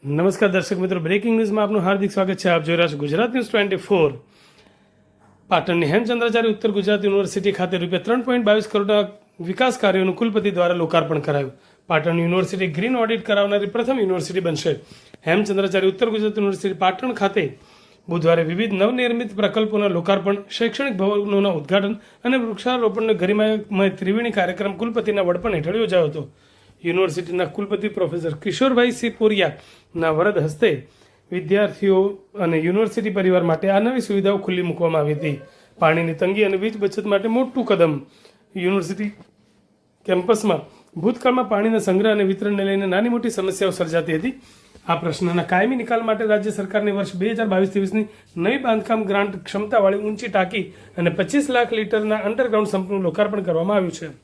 નમસ્કાર દર્શક મિત્રો, બ્રેકિંગ ન્યૂઝમાં આપનું હાર્દિક સ્વાગત છે. આપ જોઈ રહ્યા છો ગુજરાત ન્યૂઝ 24. પાટણની હેમચંદ્રાચાર્ય ઉત્તર ગુજરાત યુનિવર્સિટી ખાતે ₹3.22 કરોડના વિકાસ કાર્યોનું કુલપતિ દ્વારા લોકાર્પણ કરાયું. પાટણ યુનિવર્સિટી ગ્રીન ઓડિટ કરાવનારી પ્રથમ યુનિવર્સિટી બનશે. હેમચંદ્રાચાર્ય ઉત્તર ગુજરાત યુનિવર્સિટી પાટણ ખાતે બુધવારે વિવિધ નવનિર્મિત પ્રકલ્પોના લોકાર્પણ, શૈક્ષણિક ભવનોના ઉદ્ઘાટન અને વૃક્ષારોપણનો ગરિમામય ત્રિવેણી કાર્યક્રમ કુલપતિના વડપણ હેઠળ યોજાયો હતો. યુનિવર્સિટીના કુલપતિ પ્રોફેસર કિશોરભાઈ સી પુરિયાના વરદ હસ્તે વિદ્યાર્થીઓ અને યુનિવર્સિટી પરિવાર માટે આ નવી સુવિધાઓ ખુલ્લી મૂકવામાં આવી હતી. પાણીની તંગી અને વીજ બચત માટે મોટું કદમ. યુનિવર્સિટી કેમ્પસમાં ભૂતકાળમાં પાણીના સંગ્રહ અને વિતરણને લઈને નાની મોટી સમસ્યાઓ સર્જાતી હતી. આ પ્રશ્નના કાયમી નિકાલ માટે રાજ્ય સરકારની વર્ષ 2022-23ની નવી બાંધકામ ગ્રાન્ટ ક્ષમતાવાળી ઊંચી ટાંકી અને 25 લાખ લીટરના અંડરગ્રાઉન્ડ સંપનું લોકાર્પણ કરવામાં આવ્યું છે.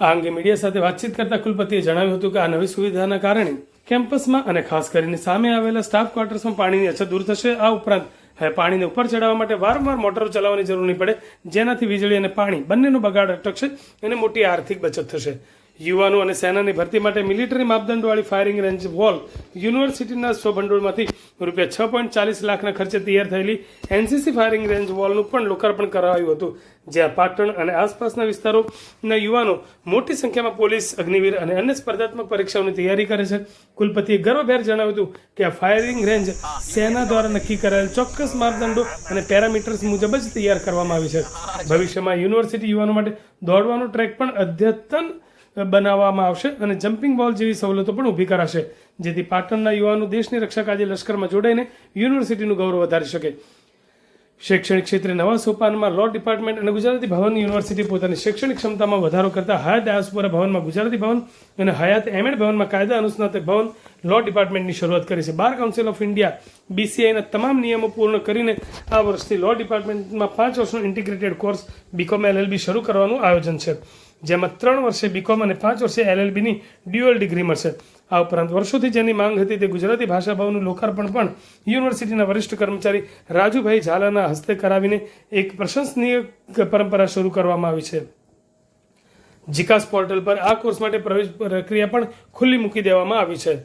આ અંગે મીડિયા સાથે વાતચીત કરતા કુલપતિએ જણાવ્યું હતું કે આ નવી સુવિધાના કારણે કેમ્પસમાં અને ખાસ કરીને સામે આવેલા સ્ટાફ ક્વાર્ટર્સમાં પાણીની અછત દૂર થશે. આ ઉપરાંત હવે પાણીને ઉપર ચડાવવા માટે વારંવાર મોટરો ચલાવવાની જરૂર નહીં પડે, જેનાથી વીજળી અને પાણી બંનેનો બગાડ અટકશે અને મોટી આર્થિક બચત થશે. યુવાનો અને સેનાની ભરતી માટે મિલિટરી માપદંડવાળી ફાયરિંગ રેન્જ વોલ યુનિવર્સિટીના સ્વભંડોળમાંથી ₹6.40 લાખના ખર્ચે તૈયાર થયેલી એનસીસી ફાયરિંગ રેન્જ વોલનું પણ લોકાર્પણ કરાયું હતું, જ્યાં પાટણ અને આસપાસના વિસ્તારોના યુવાનો મોટી સંખ્યામાં પોલીસ, અગ્નિવીર અને અન્ય સ્પર્ધાત્મક પરીક્ષાઓની તૈયારી કરે છે. કુલપતિએ ગર્વભેર જણાવ્યું હતું કે આ ફાયરિંગ રેન્જ સેના દ્વારા નક્કી કરાયેલ ચોક્કસ માપદંડો અને પેરામીટર્સ મુજબ જ તૈયાર કરવામાં આવી છે. ભવિષ્યમાં યુનિવર્સિટી યુવાનો માટે દોડવાનો ટ્રેક પણ અદ્યતન બનાવવામાં આવશે અને જમ્પિંગ બોલ જેવી સવલતો પણ ઊભી કરાશે, જેથી પાટણના યુવાનો દેશની રક્ષા કાજે લશ્કરમાં જોડાઈને યુનિવર્સિટીનું ગૌરવ વધારી શકે. શૈક્ષણિક ક્ષેત્રે નવા સોપાનમાં લો ડિપાર્ટમેન્ટ અને ગુજરાતી ભવન યુનિવર્સિટી પોતાની શૈક્ષણિક ક્ષમતામાં વધારો કરતા હયાત ડાયસ્પોરા ભવનમાં ગુજરાતી ભવન અને હયાત એમએડ ભવનમાં કાયદા અનુસ્નાતક ભવન લો ડિપાર્ટમેન્ટની શરૂઆત કરી છે. બાર કાઉન્સિલ ઓફ ઇન્ડિયા BCIના તમામ નિયમો પૂર્ણ કરીને આ વર્ષથી લો ડિપાર્ટમેન્ટમાં 5 વર્ષનો ઇન્ટિગ્રેટેડ કોર્સ BCom LLB શરૂ કરવાનું આયોજન છે, જેમાં 3 વર્ષે BCom અને 5 વર્ષે LLBની ડ્યુઅલ ડિગ્રી મળશે. આ ઉપરાંત વર્ષોથી જેની માંગ હતી તે ગુજરાતી ભાષા ભવનનું લોકાર્પણ પણ યુનિવર્સિટીના વરિષ્ઠ કર્મચારી રાજુભાઈ ઝાલાના હસ્તે કરાવીને એક પ્રશંસનીય પરંપરા શરૂ કરવામાં આવી છે. જીકાસ પોર્ટલ પર આ કોર્સ માટે પ્રવેશ પ્રક્રિયા પણ ખુલ્લી મૂકી દેવામાં આવી છે.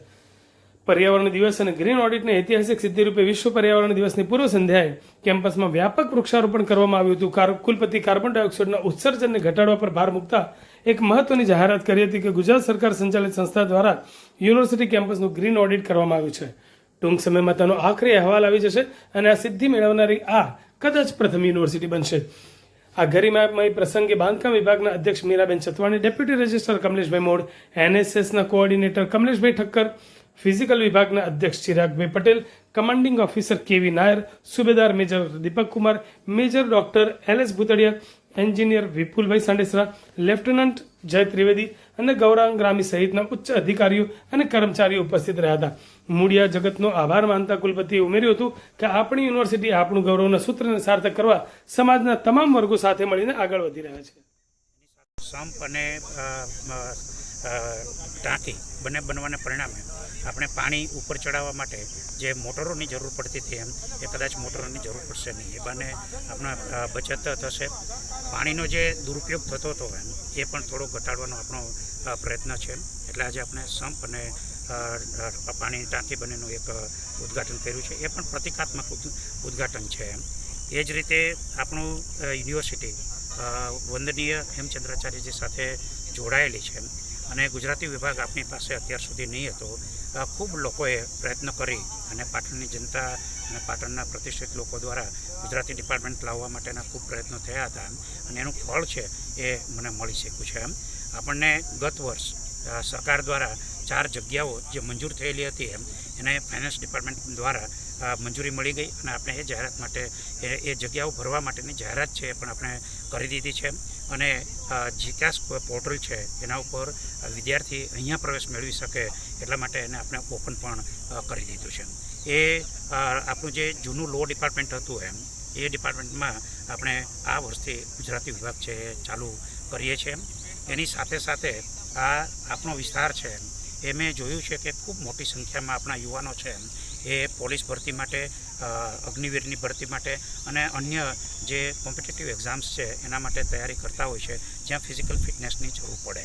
પર્યાવરણ દિવસ અને ગ્રીન ઓડિટની ઐતિહાસિક સિદ્ધિ રૂપે વિશ્વ પર્યાવરણ દિવસની પૂર્વ સંધ્યાએ કેમ્પસમાં વ્યાપક વૃક્ષારોપણ કરવામાં આવ્યું હતું. કુલપતિ કાર્બન ડાયોક્સાઇડના ઉત્સર્જનને ઘટાડવા પર ભાર મૂકતા એક મહત્વની જાહેરાત કરી હતી કે ગુજરાત સરકાર સંચાલિત સંસ્થા દ્વારા યુનિવર્સિટી કેમ્પસનું ગ્રીન ઓડિટ કરવામાં આવ્યું છે. ટૂંક સમયમાં તેનો આખરી અહેવાલ આવી જશે અને આ સિદ્ધિ મેળવનારી આ કદાચ પ્રથમ યુનિવર્સિટી બનશે. આ ગરિમામય પ્રસંગે બાંધકામ વિભાગના અધ્યક્ષ મીરાબેન ચતવાણી, ડેપ્યુટી રજિસ્ટ્રાર કમલેશભાઈ મોડ, NSSના કોઓર્ડિનેટર કમલેશભાઈ ઠક્કર, ફિઝિકલ વિભાગના અધ્યક્ષ Chiragbhai Patel, commanding officer KV Nair, subedar major Deepak Kumar, major doctor LS Bhutadiya, engineer Vipulbhai Sandesara, lieutenant Jay Trivedi અને ગૌરાંગ ગ્રામી સહિતના ઉચ્ચ અધિકારીઓ અને કર્મચારીઓ ઉપસ્થિત રહ્યા હતા. મૂળિયા જગતનો આભાર માનતા કુલપતિએ ઉમેર્યું હતું કે આપણી યુનિવર્સિટી આપણું ગૌરવના સૂત્રને સાર્થક કરવા સમાજના તમામ વર્ગો સાથે મળીને આગળ વધી રહ્યા છે. સંપ અને ટાંકી બંને બનવાને પરિણામે આપણે પાણી ઉપર ચડાવવા માટે જે મોટરોની જરૂર પડતી હતી એ કદાચ મોટરોની જરૂર પડશે નહીં. એ બને આપણા બચત થશે. પાણીનો જે દુરુપયોગ થતો હતો એ પણ થોડો ઘટાડવાનો આપણો પ્રયત્ન છે. એટલે આજે આપણે સંપ અને પાણીની ટાંકી બંનેનું એક ઉદ્ઘાટન કર્યું છે. એ પણ પ્રતિકાત્મક ઉદ્ઘાટન છે. એ જ રીતે આપણું યુનિવર્સિટી વંદનીય હેમચંદ્રાચાર્યજી સાથે જોડાયેલી છે અને ગુજરાતી વિભાગ આપણી પાસે અત્યાર સુધી નહીં હતો. ખૂબ લોકોએ પ્રયત્ન કરી અને પાટણની જનતા અને પાટણના પ્રતિષ્ઠિત લોકો દ્વારા ગુજરાતી ડિપાર્ટમેન્ટ લાવવા માટેના ખૂબ પ્રયત્નો થયા હતા અને એનું ફળ છે એ મને મળી શક્યું છે. આપણને ગત વર્ષ સરકાર દ્વારા 4 જગ્યાઓ જે મંજૂર થયેલી હતી એને ફાઇનાન્સ ડિપાર્ટમેન્ટ દ્વારા મંજૂરી મળી ગઈ અને આપણે એ જાહેરાત માટે એ જગ્યાઓ ભરવા માટેની જાહેરાત છે એ પણ આપણે કરી દીધી છે. અને જીકાસ પોર્ટલ છે એના ઉપર વિદ્યાર્થી અહીંયા પ્રવેશ મેળવી શકે એટલા માટે એને આપણે ઓપન પણ કરી દીધું છે. એ આપણું જે જૂનું લો ડિપાર્ટમેન્ટ હતું એ ડિપાર્ટમેન્ટમાં આપણે આ વર્ષથી ગુજરાતી વિભાગ છે એ ચાલુ કરીએ છીએ. એની સાથે સાથે આ આપણો વિસ્તાર છે એ મેં જોયું છે કે ખૂબ મોટી સંખ્યામાં આપણા યુવાનો છે એ પોલીસ ભરતી માટે, અગ્નિવીરની ભરતી માટે અને અન્ય જે કોમ્પિટિટિવ એક્ઝામ્સ છે એના માટે તૈયારી કરતા હોય છે, જ્યાં ફિઝિકલ ફિટનેસની જરૂર પડે.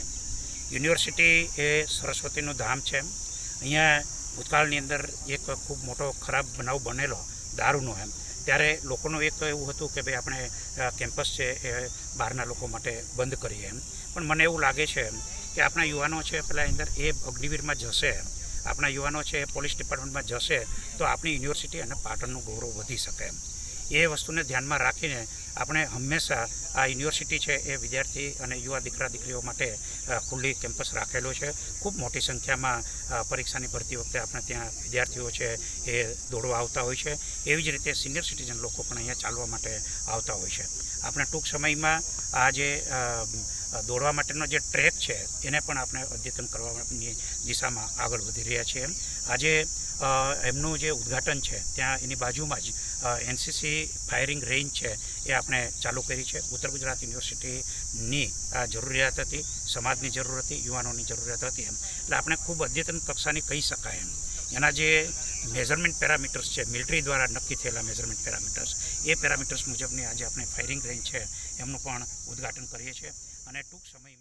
યુનિવર્સિટી એ સરસ્વતીનું ધામ છે અહીંયા ભૂતકાળની અંદર એક ખૂબ મોટો ખરાબ બનાવ બનેલો દારૂનો ત્યારે લોકોનું એક એવું હતું કે ભાઈ આપણે કેમ્પસ છે એ બહારના લોકો માટે બંધ કરીએ પણ મને એવું લાગે છે કે આપણા યુવાનો છે પેલા અંદર એ અગ્નિવીરમાં જશે, આપણા યુવાનો છે એ પોલીસ ડિપાર્ટમેન્ટમાં જશે તો આપણી યુનિવર્સિટી અને પાટણનું ગૌરવ વધી શકે એ વસ્તુને ધ્યાનમાં રાખીને આપણે હંમેશા આ યુનિવર્સિટી છે એ વિદ્યાર્થી અને યુવા દીકરા દીકરીઓ માટે ખુલ્લી કેમ્પસ રાખેલો છે. ખૂબ મોટી સંખ્યામાં પરીક્ષાની ભરતી વખતે આપણે ત્યાં વિદ્યાર્થીઓ છે એ દોડવા આવતા હોય છે. એવી જ રીતે સિનિયર સિટીઝન લોકો પણ અહીંયા ચાલવા માટે આવતા હોય છે. આપણે ટૂંક સમયમાં આ જે દોડવા માટેનો જે ટ્રેક છે એને પણ આપણે અદ્યતન કરવાની દિશામાં આગળ વધી રહ્યા છીએ. આજે એમનું જે ઉદ્ઘાટન છે ત્યાં એની બાજુમાં જ એનસીસી ફાયરિંગ રેન્જ છે એ આપણે ચાલુ કરી છે. ઉત્તર ગુજરાત યુનિવર્સિટીની આ જરૂરિયાત હતી, સમાજની જરૂર હતી, યુવાનોની જરૂરિયાત હતી એટલે આપણે ખૂબ અદ્યતન કક્ષાની કહી શકાય એના જે મેઝરમેન્ટ પેરામીટર્સ છે મિલિટરી દ્વારા નક્કી થયેલા મેઝરમેન્ટ પેરામીટર્સ એ પેરામીટર્સ મુજબની આજે આપણે ફાયરિંગ રેન્જ છે એમનું પણ ઉદ્ઘાટન કરીએ છીએ અને ટૂંક સમયમાં